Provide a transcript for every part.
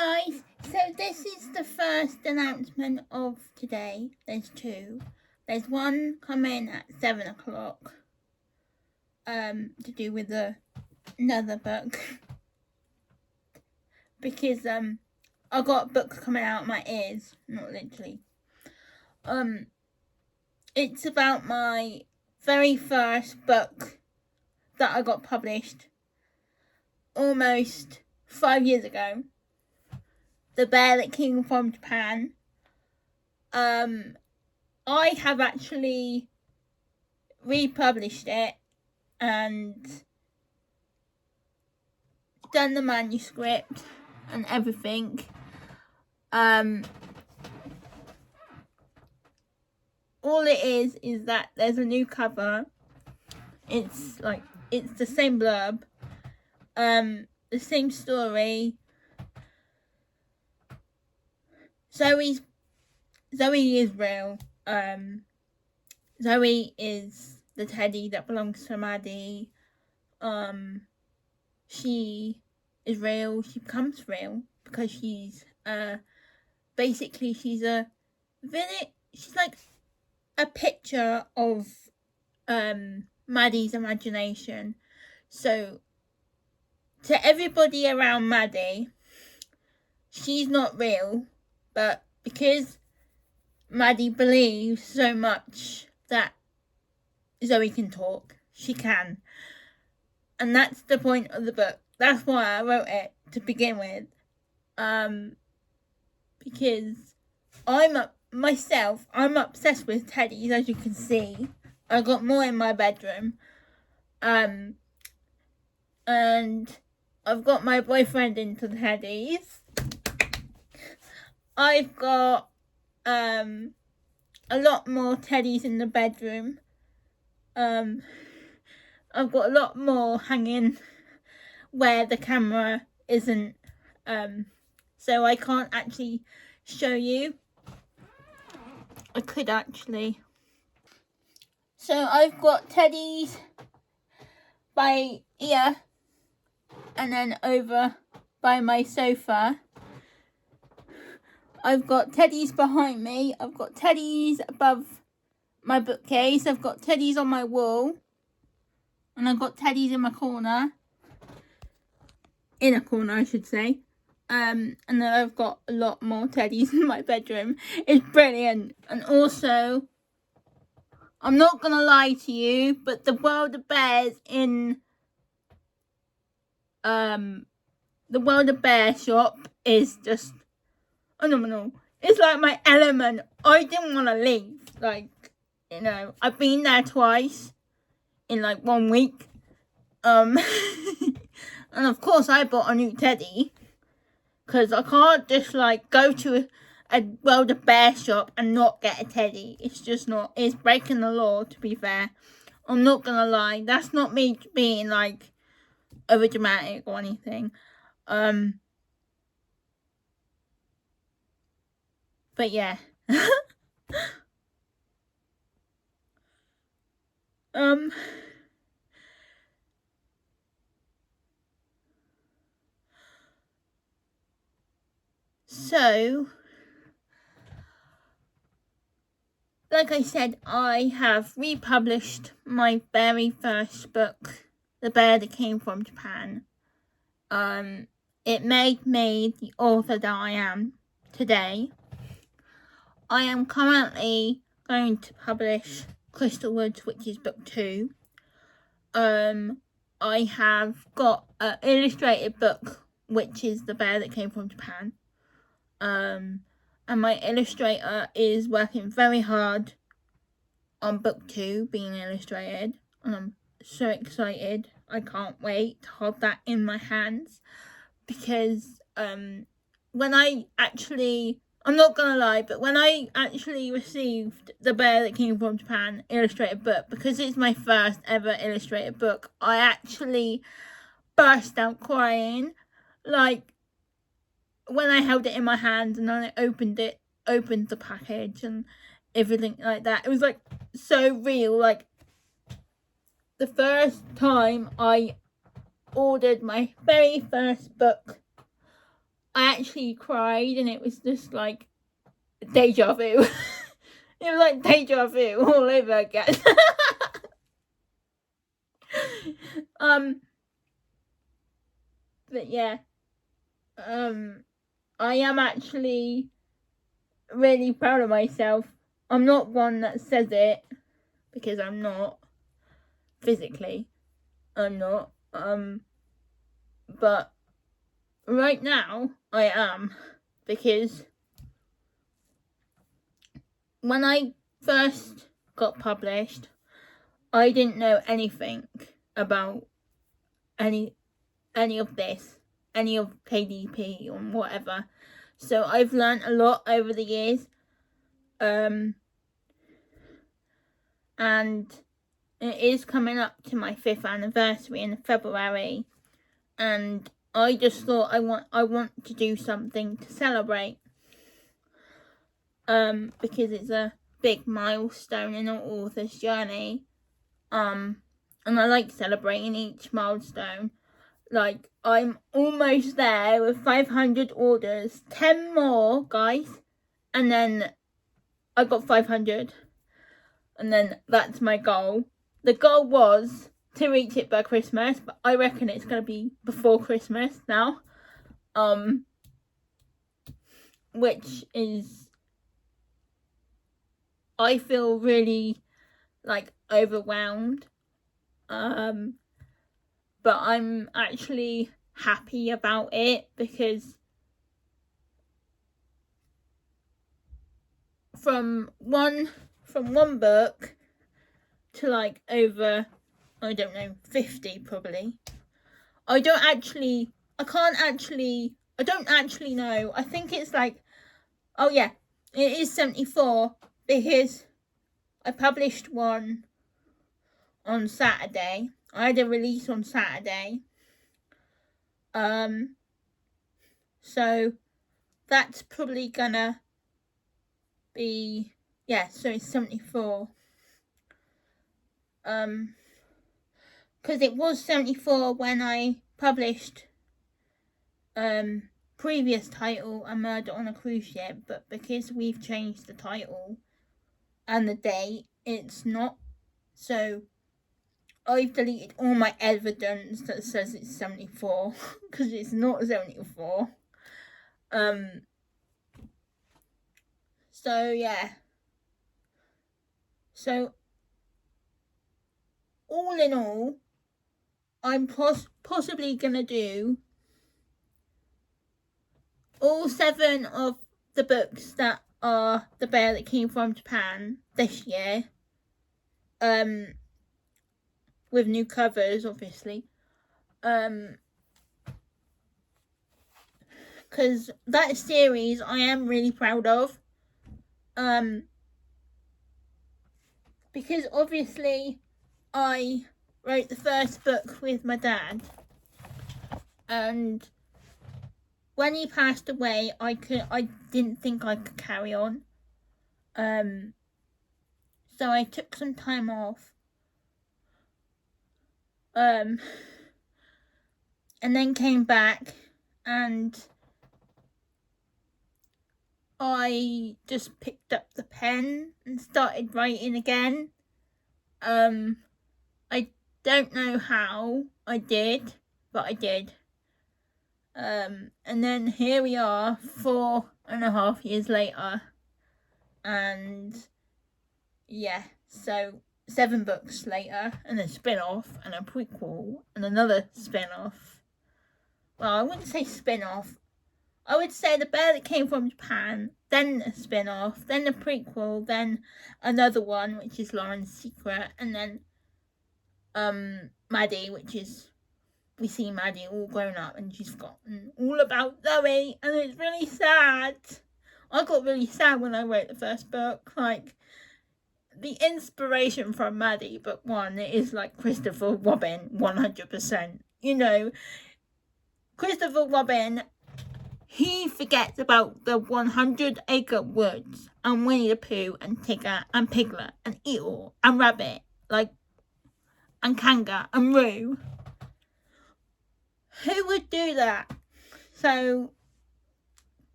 guys, so this is the first announcement of today. There's two. There's one coming at 7 o'clock to do with another book because I got books coming out of my ears, not literally. It's about my very first book that I got published almost 5 years ago. The Bear That Came from Japan. I have actually republished it and done the manuscript and everything. All it is that there's a new cover. It's the same blurb, the same story. Zoe is real. Zoe is the teddy that belongs to Maddie. She is real. She becomes real because she's basically she's like a picture of Maddie's imagination. So to everybody around Maddie, she's not real, but because Maddie believes so much that Zoe can talk, she can. And that's the point of the book. That's why I wrote it to begin with. Because I'm obsessed with teddies, as you can see. I got more in my bedroom. And I've got my boyfriend into the teddies. I've got a lot more teddies in the bedroom. I've got a lot more hanging where the camera isn't, so I can't actually show you. I could actually. So I've got teddies by here and then over by my sofa. I've got teddies behind me. I've got teddies above my bookcase. I've got teddies on my wall. And I've got teddies in my corner. In a corner, I should say. And then I've got a lot more teddies in my bedroom. It's brilliant. And also, I'm not going to lie to you, but the World of Bears in the World of Bear shop is just phenomenal. It's like my element. I didn't want to leave. I've been there twice in 1 week. And of course I bought a new teddy. Because I can't just go to a World of Bear shop and not get a teddy. It's just not. It's breaking the law, to be fair. I'm not going to lie. That's not me being over dramatic or anything. But yeah. So, like I said, I have republished my very first book, The Bear That Came from Japan. It made me the author that I am today. I am currently going to publish Crystal Woods, which is book 2. I have got an illustrated book, which is The Bear That Came from Japan. And my illustrator is working very hard on book 2 being illustrated. And I'm so excited. I can't wait to hold that in my hands. Because I'm not gonna lie, but when I actually received The Bear That Came from Japan illustrated book, because it's my first ever illustrated book, I actually burst out crying. When I held it in my hand and then I opened the package and everything like that. It was so real. The first time I ordered my very first book, I actually cried, and it was just like deja vu. It was like deja vu all over again. But yeah, I am actually really proud of myself. I'm not one that says it, because I'm not. Physically, I'm not. But right now, I am, because when I first got published, I didn't know anything about any of this, any of KDP or whatever. So I've learned a lot over the years. And it is coming up to my 5th anniversary in February, and I just thought I want to do something to celebrate, because it's a big milestone in an author's journey, and I like celebrating each milestone. Like, I'm almost there with 500 orders, 10 more, guys, and then I got 500, and then that's my goal. The goal was to reach it by Christmas, but I reckon it's going to be before Christmas now, which is, I feel really like overwhelmed, but I'm actually happy about it, because from one book to like over, I don't know, 50 probably. I don't actually know. I think it's like, oh yeah, it is 74, because I published one on Saturday. I had a release on Saturday. So that's probably gonna be, yeah, so it's 74. Because it was 74 when I published previous title, A Murder on a Cruise Ship, but because we've changed the title and the date, it's not. So I've deleted all my evidence that says it's 74, because it's not 74. So yeah. So all in all, I'm possibly gonna do all 7 of the books that are The Bear That Came From Japan this year, with new covers, obviously, because that series I am really proud of, because obviously I wrote the first book with my dad, and when he passed away, I didn't think I could carry on, so I took some time off, and then came back, and I just picked up the pen and started writing again. I don't know how I did, but I did. And then here we are 4.5 years later, and yeah, so 7 books later, and a spin-off, and a prequel, and another spin-off. Well, I wouldn't say spin-off. I would say The Bear That Came From Japan, then a spin-off, then a prequel, then another one, which is Lauren's Secret, and then Maddie, which is, we see Maddie all grown up, and she's forgotten all about Zoe, and it's really sad. I got really sad when I wrote the first book. Like, the inspiration from Maddie, book 1, it is like Christopher Robin, 100%. You know, Christopher Robin, he forgets about the 100-acre woods, and Winnie the Pooh, and Tigger, and Piglet, and Eeyore, and Rabbit, like, and Kanga, and Roo. Who would do that? So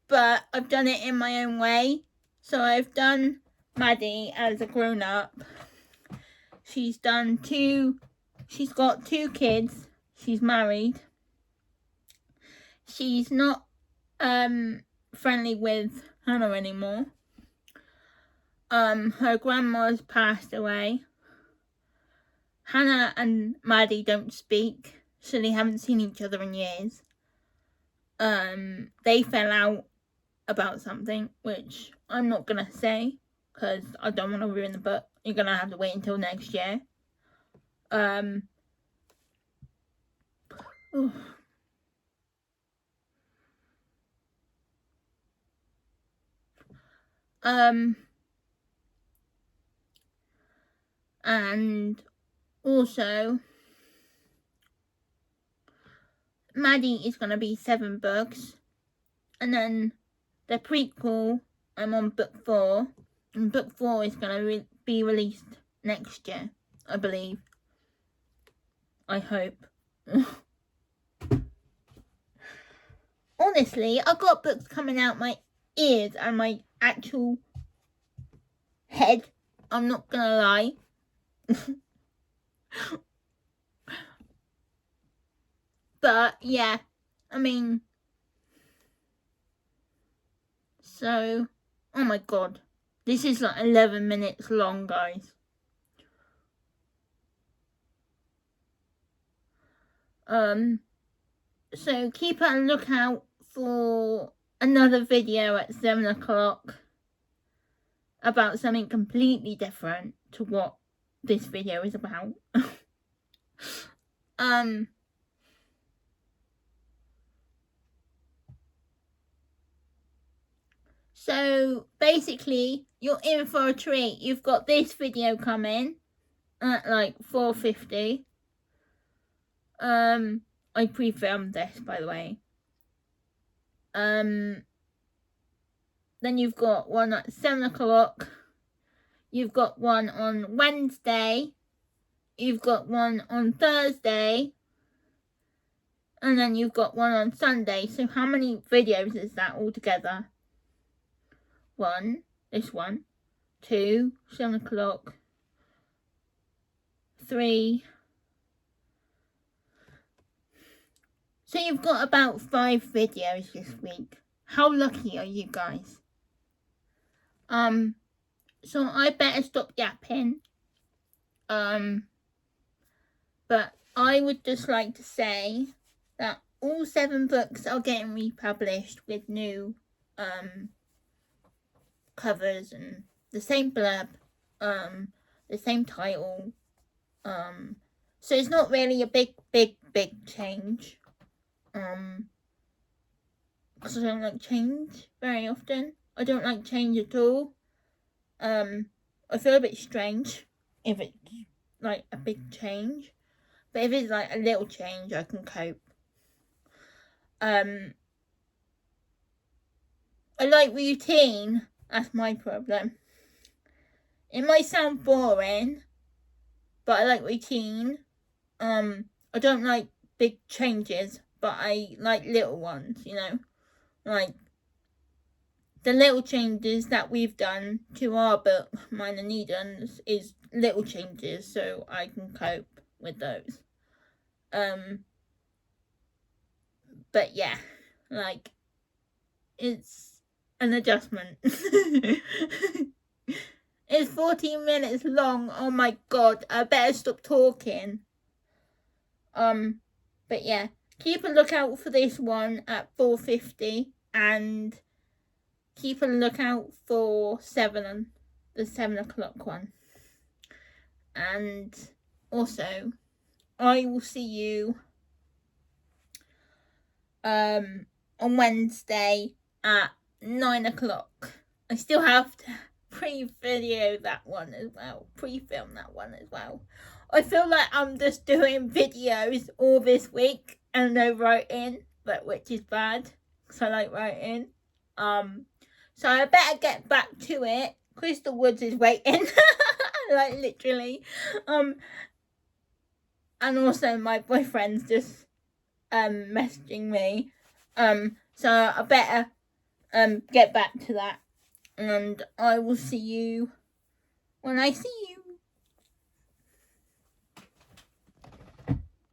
but I've done it in my own way. So I've done Maddie as a grown-up. She's got 2 kids. She's married. She's not friendly with Hannah anymore. Her grandma's passed away. Hannah and Maddie don't speak, so they haven't seen each other in years. They fell out about something, which I'm not gonna say because I don't want to ruin the book. You're gonna have to wait until next year. And also, Maddie is gonna be 7 books, and then the prequel, I'm on book 4, and book 4 is gonna be released next year, I believe. I hope. Honestly, I've got books coming out my ears and my actual head. I'm not gonna lie. But yeah, I mean, so, oh my god, this is like 11 minutes long, guys. So keep a lookout for another video at 7 o'clock about something completely different to what this video is about. So basically, you're in for a treat. You've got this video coming at like 4:50. I pre-filmed this, by the way. Then you've got one at 7 o'clock. You've got one on Wednesday. You've got one on Thursday. And then you've got one on Sunday. So how many videos is that altogether? 1, this one. 2, 7 o'clock. 3. So you've got about 5 videos this week. How lucky are you guys? So I better stop yapping. But I would just like to say that all 7 books are getting republished with new covers and the same blurb, the same title. So it's not really a big change. Because I don't like change very often. I don't like change at all. I feel a bit strange if it's like a big change. But if it's like a little change, I can cope. I like routine. That's my problem. It might sound boring, but I like routine. I don't like big changes, but I like little ones, you know. Like the little changes that we've done to our book, Mine and Eden's, is little changes, so I can cope with those. But yeah, like, it's an adjustment. It's 14 minutes long. Oh my god, I better stop talking. But yeah, keep a lookout for this one at 4:50, and keep a lookout for the 7 o'clock one. And also, I will see you on Wednesday at 9 o'clock. I still have to pre-video that one as well, pre-film that one as well. I feel like I'm just doing videos all this week and no writing, but which is bad because I like writing. So I better get back to it. Crystal Woods is waiting, like literally. And also my boyfriend's just messaging me. So I better get back to that. And I will see you when I see you.